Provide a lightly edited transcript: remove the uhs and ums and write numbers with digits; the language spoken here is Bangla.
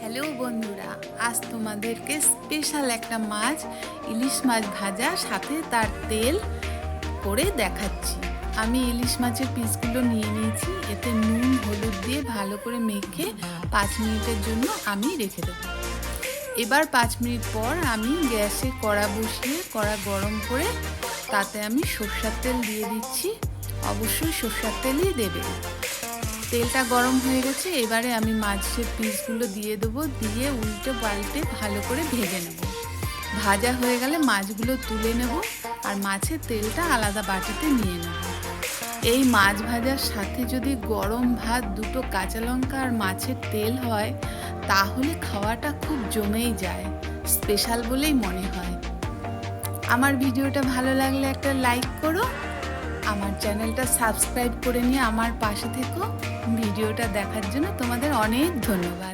হ্যালো বন্ধুরা, আজ তোমাদেরকে স্পেশাল একটা মাছ, ইলিশ মাছ ভাজা সাথে তার তেল করে দেখাচ্ছি। আমি ইলিশ মাছের পিসগুলো নিয়ে নিয়েছি, এতে নুন হলুদ দিয়ে ভালো করে মেখে 5 মিনিটের জন্য আমি রেখে দেবো। এবার 5 মিনিট পর আমি গ্যাসে কড়া বসিয়ে কড়া গরম করে তাতে আমি সরষের তেল দিয়ে দিচ্ছি। অবশ্যই সরষের তেলই দেবে। তেলটা গরম হয়ে গেছে, এবারে আমি মাছের পিসগুলো দিয়ে দেবো, দিয়ে উল্টে পাল্টে ভালো করে ভেজে নেব। ভাজা হয়ে গেলে মাছগুলো তুলে নেব আর মাছের তেলটা আলাদা বাটিতে নিয়ে নেব। এই মাছ ভাজার সাথে যদি গরম ভাত, 2টো কাঁচা লঙ্কা আর মাছের তেল হয়, তাহলে খাওয়াটা খুব জমেই যায়, স্পেশাল বলেই মনে হয়। আমার ভিডিওটা ভালো লাগলে একটা লাইক করো, আমার চ্যানেলটা সাবস্ক্রাইব করে নিয়ে আমার পাশে থেকো। ভিডিওটা দেখার জন্য তোমাদের অনেক ধন্যবাদ।